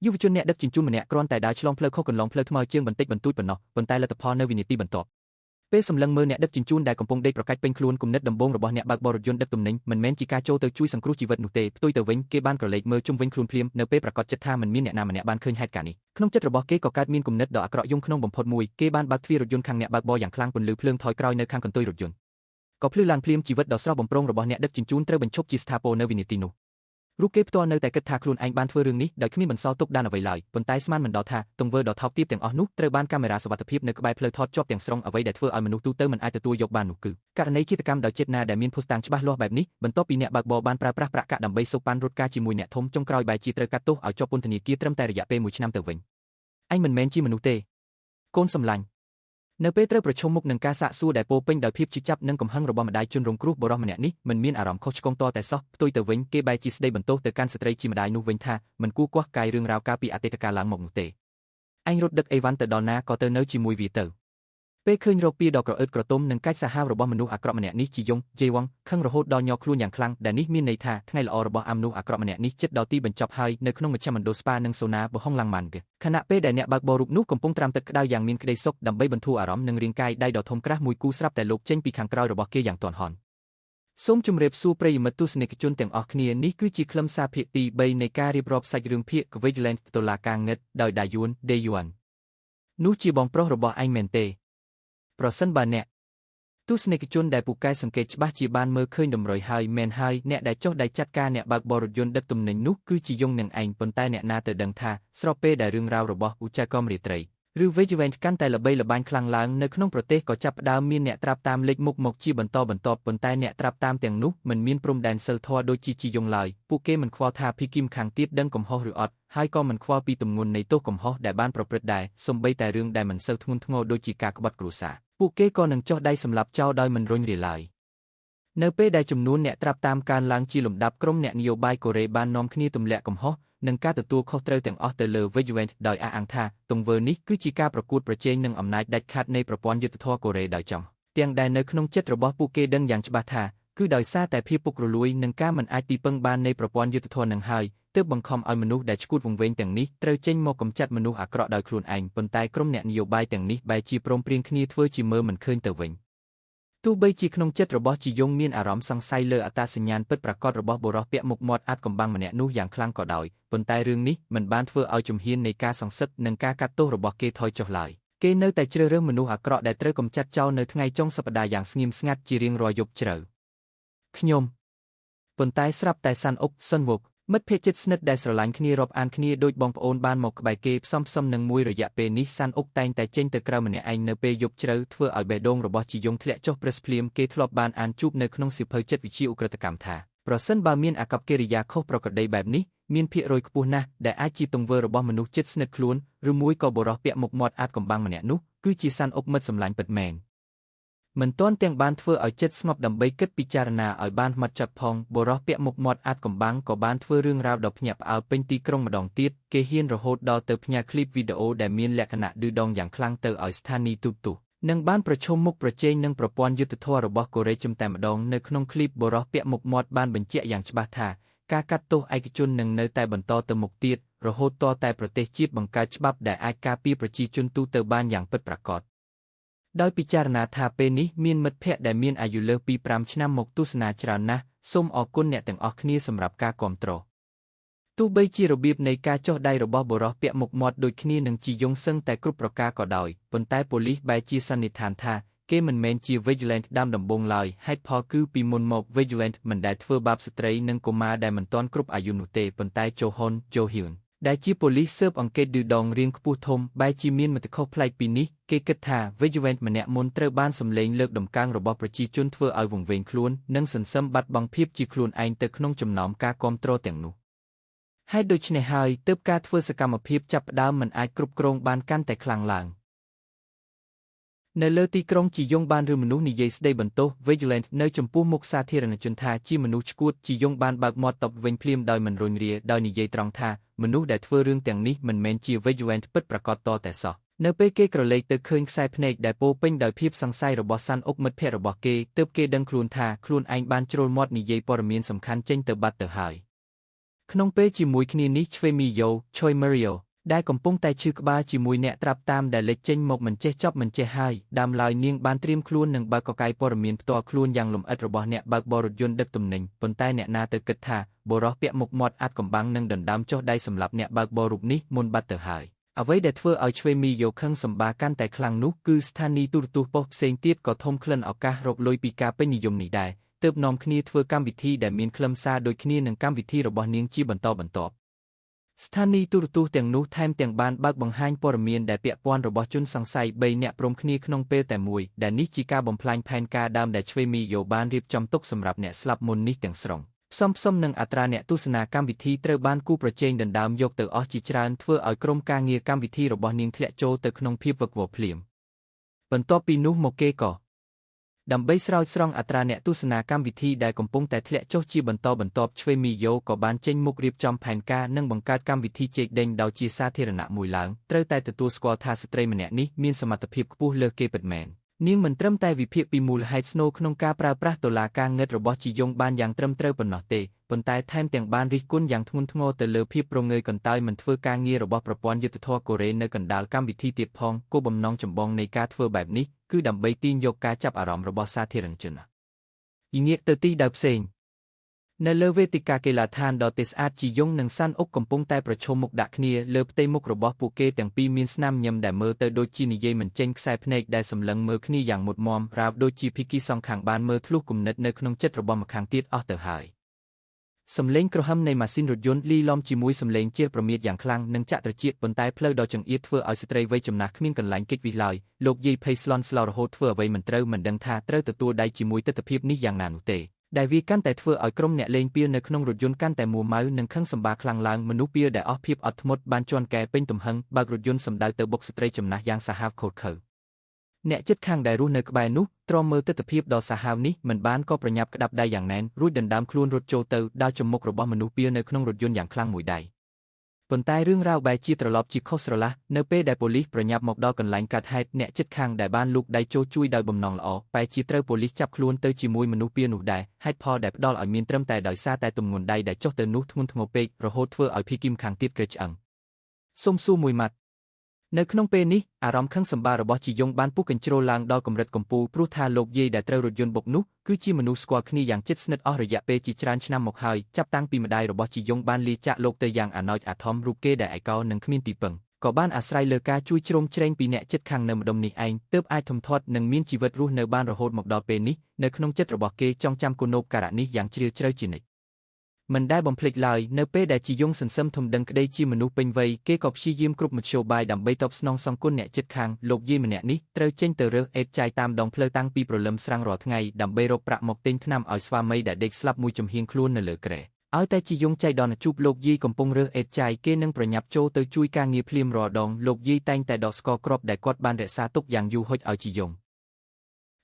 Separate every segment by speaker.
Speaker 1: យុវជនអ្នកដឹកជញ្ជូនម្នាក់គ្រាន់តែដើរឆ្លងផ្លូវខុសកន្លងផ្លូវថ្មើរជាងបន្តិចបន្តួចប៉ុណ្ណោះប៉ុន្តែលទ្ធផលនៅវិនាទីបន្ទាប់ពេលសម្លឹងមើលអ្នកដឹកជញ្ជូនដែលកំពុងដេកប្រកាច់ពេញខ្លួនគំនិតដំបូងរបស់អ្នកបើកបររថយន្តដឹកទំនិញមិនមែនជាការចូលទៅជួយសង្គ្រោះជីវិតនោះទេផ្ទុយទៅវិញគេបានក្រឡេកមើលជុំវិញខ្លួនភ្លាមនៅពេលប្រកាសចិត្តថាមិនមានអ្នកណាម្នាក់បានឃើញហេតុការណ៍នេះក្នុងចិត្តរបស់គេក៏កើតមានគំនិតដ៏អាក្រក់យំក្នុងបំផុតមួយគេបានបើកទ្វាររថយន្តខាងអ្នកបើកបរយ៉ាងខ្លាំងពន្លឺភ្លើងថយក្រោយនៅខាងកន្ទុយរថយន្តក៏ភ្លឺឡើងភ្លាមជីវិតដ៏ស្រស់បំព្រងរបស់អ្នកដឹកជញ្ជូនត្រូវបញ្ឈប់ជាស្ថាពរនៅវិនាទីនោះរូបគេផ្ទាល់នៅតែគិតថាខ្លួនឯងបានធ្វើរឿងនេះដោយគ្មានបន្សល់ទុកដានអ្វីឡើយប៉ុន្តែស្មានមិនដល់ថាទង្វើដ៏ថោកទាបទាំងអស់នោះត្រូវបានកាមេរ៉ាសុវត្ថិភាពនៅក្បែរផ្លូវថតជាប់ទាំងស្រុងអ្វីដែលធ្វើឲ្យមនុស្សទូទៅមិនអាចទទួលយកបាននោះគឺករណីឃាតកម្មដោយចេតនាដែលមានភស្តុតាងច្បាស់លាស់បែបនេះបន្ទាប់ពីអ្នកបើកបរបានប្រើប្រាស់ប្រាក់កាក់ដើម្បីសូកប៉ាន់រត់ការជាមួយអ្នកធំចុងក្រោយបែរជាត្រូវកាត់ទោសឲ្យជាប់ពន្ធនាគារត្រឹមតែរយៈពេល1ឆ្នាំទៅវិញឯងមិនមែនជាមនុស្សទេកូនសម្លាញ់នៅពេលត្រូវប្រឈមមុខនឹងការសាកសួរដែលពោពេញដោយភាពឈឺចាប់និងកំហឹងរបស់ម្ដាយជនរងគ្រោះបុរសម្នាក់នេះមិនមានអារម្មណ៍ខុសឆ្គងតតែសោះផ្ទុយទៅវិញគេបែរជាស្ដីបន្ទោសទៅកាន់ស្ត្រីជាម្ដាយនោះវិញថាមិនគួរគាស់កាយរឿងរ៉ាវកាលពីអតីតកាលឡើងមកនោះទេឯងរត់ដឹកអីវ៉ាន់ទៅដល់ណាក៏ទៅនៅជាមួយវាទៅពេលឃើញរោគពីដ៏ក្រអឺតក្រទុំនិងកាច់សាហាវរបស់មនុស្សអាក្រក់ម្នាក់នេះជីយងជេវងខឹងរហូតដល់ញ័រខ្លួនយ៉ាងខ្លាំងដែលនេះមានន័យថាថ្ងៃល្អរបស់អាមនុស្សអាក្រក់ម្នាក់នេះជិតដល់ទីបញ្ចប់ហើយនៅក្នុងមជ្ឈមណ្ឌលស្ប៉ានិងសូណាបហុងឡាំងម៉ាន់ខណៈពេលដែលអ្នកបើកបររូបនោះកំពុងត្រាំទឹកក្តៅយ៉ាងមានក្តីសុខដើម្បីបន្ធូរអារម្មណ៍និងរាងកាយដៃដ៏ធំក្រាស់មួយគូស្រាប់តែលោកចេញពីខាងក្រោយរបស់គេយ៉ាងទាន់ហន់សូមជម្រាបសួរប្រិយមិត្តទស្សនិកជនទាំងអស់គ្នានេះគឺជាខ្លឹមសារភាគទី3នៃការរៀបរាប់សាច់រឿងភាគ Vigilant តុលាការងឹតដោយដាយួនដេយួននោះជាបងប្រុសរបស់ឯងមែនទេប្រសិនបើអ្នកទស្សនិកជនដែលពូកែសង្កេតច្បាស់ជាបានមើលឃើញតម្រុយហើយមែនហើយអ្នកដែលចុះដៃចាត់ការអ្នកបើកបររថយន្តដឹកទំនិញនោះគឺជាយងនឹងឯងប៉ុន្តែអ្នកណាទៅដឹងថាស្របពេលដែលរឿងរ៉ាវរបស់ឧចាកមរាត្រីឬ Vigilant កាន់តែល្បីល្បាញខ្លាំងឡើងនៅក្នុងប្រទេសក៏ចាប់ផ្ដើមមានអ្នកត្រាប់តាមលេខមុខមកជាបន្តបន្ទាប់ប៉ុន្តែអ្នកត្រាប់តាមទាំងនោះមិនមានព្រំដែនសិលធម៌ដូចជាជីយងឡើយពួកគេមិនខ្វល់ថាភីគីមខាងទៀតដឹងកំហុសឬអត់ហើយក៏មិនខ្វល់ពីទម្ងន់នៃទោសកំហុសដែលបានប្រព្រឹត្តដែរសូម្បីតែរឿងដែលមិនសូវធ្ងន់ធ្ងរដូចជាការក្បត់គ្រួសារពួកគេក៏នឹងចុះដៃសម្លាប់ចោលដោយមិនរុញរាឡើយនៅពេលដែលចំនួនអ្នកត្រាប់តាមកើនឡើងជាលំដាប់ក្រុមអ្នកនយោបាយកូរ៉េបាននាំគ្នាទម្លាក់កំហុសនិងការទទួលខុសត្រូវទាំងអស់ទៅលើ Vigilant ដោយអះអាងថាទង្វើនេះគឺជាការប្រកួតប្រជែងនឹងអំណាចដាច់ខាតនៃប្រព័ន្ធយុត្តិធម៌កូរ៉េដោយចំទាំងដែលនៅក្នុងចិត្តរបស់ពួកគេដឹងយ៉ាងច្បាស់ថាគឺដោយសារតែភាពពុករលួយនិងការមិនអាចទីពឹងបាននៃប្រព័ន្ធយុត្តិធម៌នឹងហើយទើបបង្ខំឲ្យមនុស្សដែលឈួតវង្វេងទាំងនេះត្រូវចេញមកកម្ចាត់មនុស្សអាក្រក់ដោយខ្លួនឯងប៉ុន្តែក្រុមអ្នកនយោបាយទាំងនេះបែរជាព្រមព្រៀងគ្នាធ្វើជាមើលមិនឃើញទៅវិញទោះបីជាក្នុងចិត្តរបស់ជីយងមានអារម្មណ៍សង្ស័យលើអត្តសញ្ញាណពិតប្រាកដរបស់បុរសពាក់មុខមាត់អាតកំបាំងម្នាក់នោះយ៉ាងខ្លាំងក៏ដោយប៉ុន្តែរឿងនេះមិនបានធ្វើឲ្យជំហាននៃការសង្សឹកនិងការកាត់ទោសរបស់គេថយចុះឡើយគេនៅតែជ្រើសរើសមនុស្សអាក្រក់ដែលត្រូវកម្ចាត់ចោលនៅថ្ងៃចុងសប្តាហ៍យ៉ាងស្ងៀមស្ងាត់ជារៀងរាល់យប់ជ្រៅខ្ញុំប៉ុន្តែស្រាប់តែសាន់អុកសិនវុកមិត្តភក្តិជិតស្និទ្ធដែលស្រឡាញ់គ្នារាប់អានគ្នាដូចបងប្អូនបានមកក្បែរគេផ្សំនឹងមួយរយៈពេលនេះសាន់អុកតែងតែចេញទៅក្រៅម្នាក់ឯងនៅពេលយប់ជ្រៅធ្វើឲ្យបេះដូងរបស់ជីយងធ្លាក់ចុះព្រឹសភ្លាមគេធ្លាប់បានអានជួបនៅក្នុងសៀវភៅចិត្តវិទ្យាឧក្រិដ្ឋកម្មថាប្រសិនបើមានអាកប្បកិរិយាខុសប្រក្រតីបែបនេះមានភាគរយខ្ពស់ណាស់ដែលអាចជាទង្វើរបស់មនុស្សជិតស្និទ្ធខ្លួនឬមួយក៏បុរសពាក់មុខមាត់អាចកំបាំងម្នាក់នោះគឺជាសាន់អុកមិត្តសម្លាញ់ពិតមែនមិនទាន់ទាំងបានធ្វើឲ្យចិត្តស្ងប់ដើម្បីគិតពិចារណាឲ្យបានហ្មត់ចត់ផងបុរសពាក់មុខមាត់អាចកំបាំងក៏បានធ្វើរឿងរ៉ាវដ៏ភ្ញាក់ផ្អើលពេញទីក្រុងម្ដងទៀតគេហ៊ានរហូតដល់ទៅផ្ញើឃ្លីបវីដេអូដែលមានលក្ខណៈឌឺដងយ៉ាងខ្លាំងទៅឲ្យស្ថានីយទូរទស្សន៍និងបានប្រឈមមុខប្រជែងនឹងប្រព័ន្ធយុត្តិធម៌របស់កូរ៉េជំតែម្ដងនៅក្នុងឃ្លីបបុរសពាក់មុខមាត់បានបញ្ជាក់យ៉ាងច្បាស់ថាការកាត់ទោសឯកជននឹងនៅតែបន្តទៅមុខទៀតរហូតទាល់តែប្រទេសជាតិបង្កើតច្បាប់ដែលអាចការពារប្រជាជនទូទៅបានយ៉ាងពិតប្រាកដដោយពិចារណាថាពេលនេះមានមិត្តភ័ក្តិដែលមានអាយុលើសពី5ឆ្នាំមកទស្សនាច្រើនណាស់សូមអរគុណអ្នកទាំងអស់គ្នាសម្រាប់ការគាំទ្រទោះបីជារបៀបនៃការចុះដៃរបស់បុរសពាក់មុខមាត់ដូចគ្នានឹងជីយងសឹងតែគ្រប់ប្រការក៏ដោយប៉ុន្តែប៉ូលីសបែរជាសន្និដ្ឋានថាគេមិនមែនជា Vigilant ដើមដំបូងឡើយហេតុផលគឺពីមុនមក Vigilant មិនដែលធ្វើបាបស្ត្រីនិងកុមារដែលមិនទាន់គ្រប់អាយុនោះទេប៉ុន្តែជូហុនជូហ៊ឿនដែលជាប៉ូលីសស៊ើបអង្កេតឌឺដងរៀងខ្ពស់ធំបែរជាមានមតិខុសប្លែកពីនេះគេគិតថា Vigilant ម្នាក់មុនត្រូវបានសម្លេងលើកដំកើងរបស់ប្រជាជនធ្វើឲ្យវង្វេងខ្លួននិងសន្សឹមបាត់បង់ភាពជាខ្លួនឯងទៅក្នុងចំណោមការគាំទ្រទាំងនោះហេតុដូច្នេះហើយទើបការធ្វើសកម្មភាពចាប់ផ្ដើមមិនអាចគ្រប់គ្រងបានកាន់តែខ្លាំងឡើងនៅលើទីក្រុងជីយងបានឬមនុស្សនិយាយស្ដីបន្ទោស Vigilant នៅចំពោះមុខសាធារណជនថាជាមនុស្សឆ្កួតជីយងបានបើកមាត់តបវិញភ្លាមដោយមិនរុញរាដោយនិយាយត្រង់ថាមនុស្សដែលធ្វើរឿងទាំងនេះមិនមែនជា Vigilant ពិតប្រាកដតតែសោះនៅពេលគេក្រឡេកទៅឃើញខ្សែភ្នែកដែលពោពេញដោយភាពសង្ស័យរបស់សាន់អុកមិត្តភក្តិរបស់គេទើបគេដឹងខ្លួនថាខ្លួនឯងបានជ្រុលមាត់និយាយព័ត៌មានសំខាន់ចេញទៅបាត់ទៅហើយ ក្នុងពេលជាមួយគ្នានេះឆ្វេងមីយ៉ូ Choi Mario ដែលកំពុងតែឈឺក្បាលជាមួយអ្នកត្រាប់តាមដែលលេចចេញមកមិនចេះចប់មិនចេះហើយដើមឡើយនាងបានត្រៀមខ្លួននឹងបើកកកាយព័ត៌មានផ្ទាល់ខ្លួនយ៉ាងលម្អិតរបស់អ្នកបើកបររថយន្តដឹកទំនិញប៉ុន្តែអ្នកណាទៅគិតថាបុរសពាក់មុខមាត់អាត់កំបាំងនឹងដណ្ដើមចុះដៃសម្រាប់អ្នកបើកបររូបនេះមុនបាត់ទៅហើយអ្វីដែលធ្វើឲ្យឆ្វេងមីយ៉ូខឹងសម្បាកាន់តែខ្លាំងនោះគឺស្ថានីយទូរទស្សន៍ប៉ុស្តិ៍ផ្សេងទៀតក៏ធំក្លិនឱកាសរកលុយពីការពេញនិយមនេះដែរទើបនាំគ្នាធ្វើកម្មវិធីដែលមានខ្លឹមសារដូចគ្នានឹងកម្មវិធីរបស់នាងជាបន្តបន្ទាប់ស្ថានីយទូរទស្សន៍ទាំងនោះថែមទាំងបានបើកបង្ហាញព័ត៌មានដែលពាក់ព័ន្ធរបស់ជនសង្ស័យ3នាក់ព្រមគ្នាក្នុងពេលតែមួយដែលនេះជាការបំផ្លាញផែនការដើមដែលឆ្វេងមីយ៉ូបានរៀបចំទុកសម្រាប់អ្នកស្លាប់មុននេះទាំងស្រុងផ្សំនឹងអត្រាអ្នកទស្សនាកម្មវិធីត្រូវបានគូប្រជែងដណ្ដើមយកទៅអស់ជាច្រើនធ្វើឲ្យក្រុមការងារកម្មវិធីរបស់នាងធ្លាក់ចូលទៅក្នុងភាពវឹកវរភ្លាមបន្ទាប់ពីនោះមកគេក៏ដើម្បីស្រោចស្រង់អត្រាអ្នកទស្សនាកម្មវិធីដែលកំពុងតែធ្លាក់ចុះជាបន្តបន្ទាប់ឆ្វេងមីយ៉ូក៏បានចេញមុខរៀបចំផែនការនិងបង្កើតកម្មវិធីជែកដេញដោយជាសាធារណៈមួយឡើងត្រូវតែទទួលស្គាល់ថាស្ត្រីម្នាក់នេះមានសមត្ថភាពខ្ពស់លើសគេពិតមែននាងមិនត្រឹមតែវិភាគពីមូលហេតុស្នូលក្នុងការប្រើប្រាស់តុលាការងឹតរបស់ជីយ៉ុងបានយ៉ាងត្រឹមត្រូវប៉ុណ្ណោះទេប៉ុន្តែថែមទាំងបានរិះគន់យ៉ាងធ្ងន់ធ្ងរទៅលើភាពប្រងើយកន្តើយមិនធ្វើការងាររបស់ប្រព័ន្ធយុត្តិធម៌កូរ៉េនៅកណ្ដាលកម្មវិធីទៀតផងគោលបំណងចម្បងនៃការធ្វើបែបនេះគឺដើម្បីទាញយកការចាប់អារម្មណ៍របស់សាធារណជនងាកទៅទីដៅផ្សេងនៅលើវេទិកាកីឡាដ្ឋានដ៏ទេស្អាតជីយ៉ុងនិងសាន់អុកកំពុងតែប្រឈមមុខដាក់គ្នាលើផ្ទៃមុខរបស់ពួកគេទាំងពីរមានស្នាមញញឹមដែលមើលទៅដូចជានិយាយមិនចេញខ្សែភ្នែកដែលសម្លឹងមើលគ្នាយ៉ាងមុតមមរាវដូចជាភីគីសងខាងបានមើលធ្លុះគំនិតនៅក្នុងចិត្តរបស់ម្ខាងទៀតអស់ទៅហើយសំឡេងក្រហមនៃម៉ាស៊ីនរថយន្តលីឡំជាមួយសំឡេងជៀលប្រមាថយ៉ាងខ្លាំងនិងចាក់ត្រចៀកប៉ុន្តែផ្លូវដ៏ចង្អៀតធ្វើឲ្យស្ត្រីវ័យចំណាស់គ្មានកន្លែងគេចវិសឡើយលោកយាយភ័យស្លន់ស្លោរហូតធ្វើអ្វីមិនត្រូវមិនដឹងថាត្រូវទទួលដៃជាមួយទស្សនវិជ្ជានេះយ៉ាងណានោះទេដែលវាកាន់តែធ្វើឲ្យក្រុមអ្នកលេងពៀលនៅក្នុងរថយន្តកាន់តែមួម៉ៅនិងខឹងសម្បាខ្លាំងឡើងមនុស្សពៀលដែលអស់ភាពអត់ធ្មត់បានជន់កែពេញទំហឹងបើករថយន្តសម្ដៅទៅបុកស្ត្រីចំណាស់យ៉ាងសាហាវខូចខើអ្នកជិតខាងដែលរស់នៅក្បែរនោះទ្រាំមើលទស្សនវិជ្ជាដ៏សាហាវនេះមិនបានក៏ប្រញាប់ក្តាប់ដៃយ៉ាងណែនរួចដណ្ដើមខ្លួនរត់ចូលទៅដល់ចំមុខរបស់មនុស្សពៀលនៅក្នុងរថយន្តយ៉ាងខ្លាំងមួយដៃប៉ុន្តែរឿងរ៉ាវបែរជាត្រឡប់ជាខុសស្រឡះនៅពេលដែលប៉ូលីសប្រញាប់មកដល់កន្លែងកើតហេតុអ្នកជិតខាងដែលបានលូកដៃចូលជួយដោយបំណងល្អបែរជាត្រូវប៉ូលីសចាប់ខ្លួនទៅជាមួយមនុស្សពៀលនោះដែរហេតុផលដែលផ្ដល់ឲ្យមានត្រឹមតែដោយសារតែទម្ងន់ដៃដែលចុះទៅនោះធ្ងន់ធ្ងរពេករហូតធ្វើឲ្យភីគីមខាងទៀតក្រេះឆ្អឹងសុំសួរមួយម៉ាត់នៅក្នុងពេលនេះអារម្មណ៍ខឹងសម្បាររបស់ជីយ៉ុងបានពុះកញ្ជ្រោលឡើងដល់កម្រិតកំពូលព្រោះថាលោកយាយដែលត្រូវរថយន្តបុកនោះគឺជាមនុស្សស្គាល់គ្នាយ៉ាងជិតស្និទ្ធអស់រយៈពេលជាច្រើនឆ្នាំមកហើយចាប់តាំងពីម្ដាយរបស់ជីយ៉ុងបានលាចាកលោកទៅយ៉ាងអាណោចអាថមរូបគេដែលឯកោនិងគ្មានទីពឹងក៏បានអាស្រ័យលើការជួយជ្រោមជ្រែងពីអ្នកជិតខាងនៅម្ដុំនេះឯងទើបអាចធំធាត់និងមានជីវិតរស់នៅបានរហូតមកដល់ពេលនេះនៅក្នុងចិត្តរបស់គេចងចាំគុណូបការៈនេះយ៉ាងជ្រាលជ្រៅជានិច្ចមិនដែលបំភ្លេចឡើយនៅពេលដែលជីយ៉ុងសន្សឹមធំដឹងក្តីជាមនុស្សពេញវ័យគេក៏ព្យាយាមគ្រប់មធ្យោបាយដើម្បីតបស្នងសងគុណអ្នកជិតខាងលោកយាយម្នាក់នេះត្រូវចេញទៅរើសអេតចាយតាមដងផ្លូវតាំងពីព្រលឹមស្រាំងរាល់ថ្ងៃដើម្បីរកប្រាក់មកទិញថ្នាំឲ្យស្វាមីដែលដេកស្លាប់មួយចំហៀងខ្លួននៅលើគ្រែឲ្យតែជីយ៉ុងចៃដន្យជួបលោកយាយកំពុងរើសអេតចាយគេនឹងប្រញាប់ចូលទៅជួយការងារភ្លាមរាល់ដងលោកយាយតែងតែដកស្ករគ្រាប់ដែលគាត់បានរក្សាទុកយ៉ាងយូរហុចឲ្យជីយ៉ុង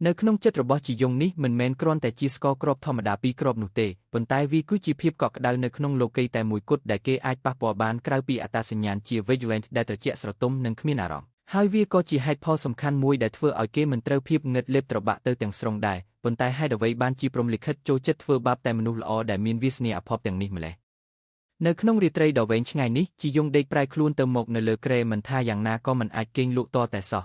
Speaker 1: នៅក្នុងចិត្តរបស់ជីយ៉ុងនេះមិនមែនគ្រាន់តែជាស្ករគ្រាប់ធម្មតាពីរគ្រាប់នោះទេប៉ុន្តែវាគឺជាភាពកក់ក្ដៅនៅក្នុងលោកីតែមួយគត់ដែលគេអាចប៉ះពាល់បានក្រៅពីអត្តសញ្ញាណជា vigilant ដែលត្រជាក់ស្រទុំនិងគ្មានអារម្មណ៍ហើយវាក៏ជាហេតុផលសំខាន់មួយដែលធ្វើឲ្យគេមិនត្រូវភាពងឹតលេបត្របាក់ទៅទាំងស្រុងដែរប៉ុន្តែហេតុអ្វីបានជាព្រំលិខិតចូលចិត្តធ្វើបាបតែមនុស្សល្អដែលមានវាសនាអភ័ព្វទាំងនេះម្ល៉េះនៅក្នុងរាត្រីដ៏វែងឆ្ងាយនេះជីយ៉ុងដេកប្រែខ្លួនទៅមកនៅលើគ្រែមិនថាយ៉ាងណាក៏មិនអាចគេងលក់តតែសោះ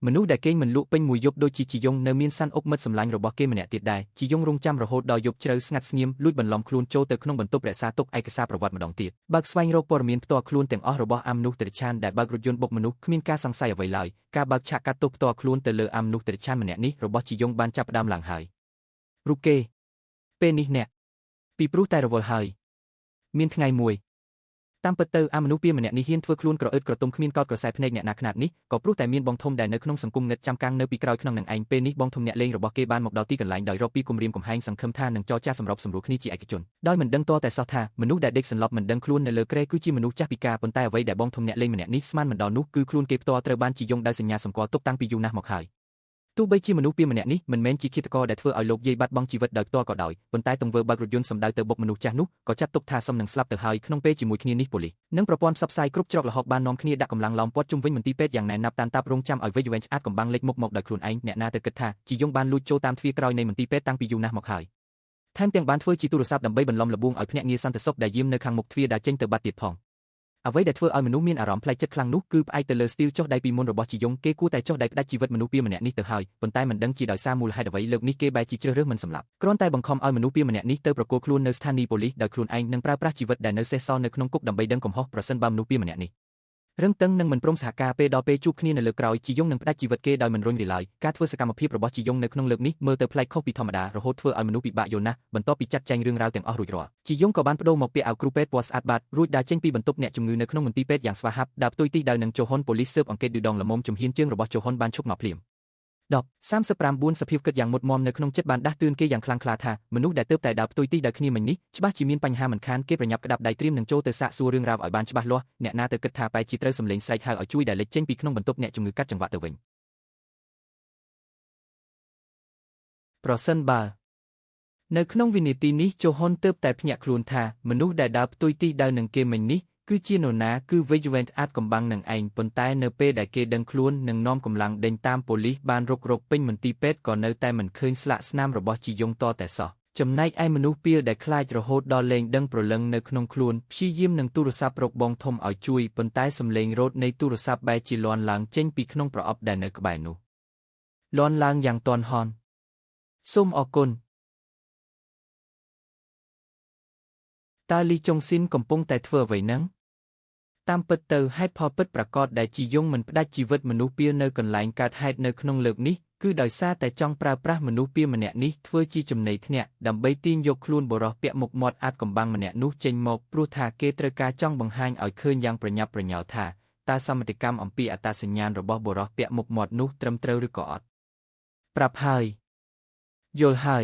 Speaker 1: មនុស្សដែលគេងមិនលក់ពេញមួយយប់ដូចជាជីយ៉ុងនៅមានសាន់អុកមិត្តសម្លាញ់របស់គេម្នាក់ទៀតដែរជីយ៉ុងរងចាំរហូតដល់យប់ជ្រៅស្ងាត់ស្ងៀមលួចបន្លំខ្លួនចូលទៅក្នុងបន្ទប់រក្សាទុកឯកសារប្រវត្តិម្ដងទៀតបើកស្វែងរកព័ត៌មានផ្ទាល់ខ្លួនទាំងអស់របស់អាមនុស្សតិរិឆានដែលបើករថយន្តបុកមនុស្សគ្មានការសង្ស័យអ្វីឡើយការបើកឆាកកាត់ទោសផ្ទាល់ខ្លួនទៅលើអាមនុស្សតិរិឆានម្នាក់នេះរបស់ជីយ៉ុងបានចាប់ផ្ដើមឡើងហើយរូបគេពេលនេះអ្នកពីព្រោះតែរវល់ហើយមានថ្ងៃមួយតាមពិតទៅអាមនុស្សពៀម្នាក់នេះហ៊ានធ្វើខ្លួនក្រអឺតក្រទុំគ្មានកោតក្រសែភ្នែកអ្នកណាខ្នាតនេះក៏ព្រោះតែមានបងធំដែលនៅក្នុងសង្គមងឹតចាំកាំងនៅពីក្រោយក្នុងនឹងឯងពេលនេះបងធំអ្នកលេងរបស់គេបានមកដល់ទីកន្លែងដោយរកពីគម្រាមកំហែងសង្ឃឹមថានឹងចរចាសម្របសម្រួលគ្នាជាឯកជនដោយមិនដឹងតតែសោះថាមនុស្សដែលដេកសន្លប់មិនដឹងខ្លួននៅលើគ្រែគឺជាមនុស្សចាស់ពិការប៉ុន្តែអ្វីដែលបងធំអ្នកលេងម្នាក់នេះស្មានមិនដល់នោះគឺខ្លួនគេផ្ទាល់ត្រូវបានជីយ៉ុងដោយសញ្ញាសម្គាល់ទុកតាំងពីយូរណាស់មកហើយទោះបីជាមនុស្សពៀម្នាក់នេះមិនមែនជាឃាតករដែលធ្វើឲ្យលោកយាយបាត់បង់ជីវិតដោយផ្ទាល់ក៏ដោយប៉ុន្តែទង្វើបើករថយន្តសម្ដៅទៅបុកមនុស្សចាស់នោះក៏ចាត់ទុកថាសមនឹងស្លាប់ទៅហើយក្នុងពេលជាមួយគ្នានេះប៉ូលីសនិងប្រព័ន្ធផ្សព្វផ្សាយគ្រប់ច្រកល្ហកបាននាំគ្នាដាក់កម្លាំងឡោមព័ទ្ធជុំវិញមន្ទីរពេទ្យយ៉ាងណែនណាប់តាន់តាប់រងចាំឲ្យវិជ្ជវិញឆ្អាតកំបាំងលេចមុខមកដោយខ្លួនឯងអ្នកណាទៅគិតថាជីយ៉ុងបានលួចចូលតាមទ្វារក្រោយនៃមន្ទីរពេទ្យតាំងពីយូរណាស់មកហើយ ថែមទាំងបានធ្វើជាទូរស័ព្ទដើម្បីបន្លំលបួងឲ្យភ្នាក់ងារសន្តិសុខដែលយាមនៅខាងមុខទ្វារដែលចេញទៅបាត់ទៀតផងអ្វីដែលធ្វើឲ្យមនុស្សមានអារម្មណ៍ប្លែកចិត្តខ្លាំងនោះគឺផ្អែកទៅលើស្ទីលចុះដៃពីមុនរបស់ជីយុងគេគួរតែចុះដៃផ្ដាច់ជីវិតមនុស្សពីរម្នាក់នេះទៅហើយប៉ុន្តែមិនដឹងជាដោយសារមូលហេតុអ្វីលើកនេះគេបែរជាជ្រើសរើសមិនសម្លាប់គ្រាន់តែបង្ខំឲ្យមនុស្សពីរម្នាក់នេះទៅប្រគល់ខ្លួននៅស្ថានីយ៍ប៉ូលីសដោយខ្លួនឯងនឹងប្រើប្រាស់ជីវិតដែលនៅសេសសល់នៅក្នុងគុកដើម្បីដឹងកំហុសប្រសិនបើមនុស្សពីរម្នាក់នេះរឹងតឹងនឹងមិនព្រមសហការពេលដល់ពេលជួបគ្នានៅលើក្រោយជីយុងនឹងផ្ដាច់ជីវិតគេដោយមិនរុញរាឡើយការធ្វើសកម្មភាពរបស់ជីយុងនៅក្នុងលើកនេះមើលទៅប្លែកខុសពីធម្មតារហូតធ្វើឲ្យមនុស្សពិបាកយល់ណាស់បន្ទាប់ពីចាត់ចែងរឿងរ៉ាវទាំងអស់រួចរាល់ជីយុងក៏បានបដូរមកពាក់អាវគ្រូពេទ្យពណ៌ស្អាតបាតរួចដើរចេញពីបន្ទប់អ្នកជំងឺនៅក្នុងមន្ទីរពេទ្យយ៉ាងស្វាហាប់ដើរផ្ទុយទីដៅនឹងជហ៊ុនប៉ូលីសស៊ើបអង្កេតឌឺដងល្មមជំហានជើងរបស់ជហ៊ុនបានឈប់មកភ្លាម10:39សភាពគិតយ៉ាងមុតមមនៅក្នុងចិត្តបានដាស់តឿនគេយ៉ាងខ្លាំងក្លាថាមនុស្សដែលទើបតែដើរផ្ទុយទីដោយគ្នាមិញនេះច្បាស់ជាមានបញ្ហាមិនខានគេប្រញាប់ក្តាប់ដៃត្រៀមនឹងចូលទៅសាកសួររឿងរ៉ាវឲ្យបានច្បាស់លាស់អ្នកណាទៅគិតថាបែរជាត្រូវសម្លេងស្រែកហៅឲ្យជួយដែលលេចចេញពីក្នុងបន្ទប់អ្នកជំងឺកាត់ចង្វាក់ទៅវិញប្រសិនបើនៅក្នុងវិនាទីនេះជហ៊ុនទើបតែភ្ញាក់ខ្លួនថាមនុស្សដែលដើរផ្ទុយទីដៅនឹងគេមិញនេះគឺជានរណាគឺវិជ្ជវេនអាចកំបាំងនឹងឯងប៉ុន្តែនៅពេលដែលគេដឹងខ្លួននឹងនាំកម្លាំងដេញតាមប៉ូលីសបានរុករកពេញមន្ទីរពេទ្យក៏នៅតែមិនឃើញស្លាកស្នាមរបស់ជីយុងតតែសោះចំណែកឯមនុស្សពីរដែលខ្លាចរហូតដល់លែងដឹងព្រលឹងនៅក្នុងខ្លួនព្យាយាមនឹងទូរស័ព្ទរកបងធំឲ្យជួយប៉ុន្តែសំឡេងរោទនៃទូរស័ព្ទបែរជាលាន់ឡើងចេញពីក្នុងប្រអប់ដែលនៅក្បែរនោះលាន់ឡើងយ៉ាងទាន់ហន់សូមអរគុណតើលីចុងស៊ីនកំពុងតែធ្វើអ្វីហ្នឹងតាមពិតទៅហេតុផលពិតប្រាកដដែលជីយុងមិនផ្ដាច់ជីវិតមនុស្សពីរនៅកន្លែងកើតហេតុនៅក្នុងលើកនេះគឺដោយសារតែចង់ប្រើប្រាស់មនុស្សពីរម្នាក់នេះធ្វើជាចំណីធ្នាក់ដើម្បីទាញយកខ្លួនបុរសពាក់មុខមាត់អាចកំបាំងម្នាក់នោះចេញមកព្រោះថាគេត្រូវការចង់បង្ហាញឲ្យឃើញយ៉ាងប្រញាប់ប្រញាល់ថាតើសមត្ថកម្មអំពីអត្តសញ្ញាណរបស់បុរសពាក់មុខមាត់នោះត្រឹមត្រូវឬក៏អត់ប្រាប់ហើយយល់ហើយ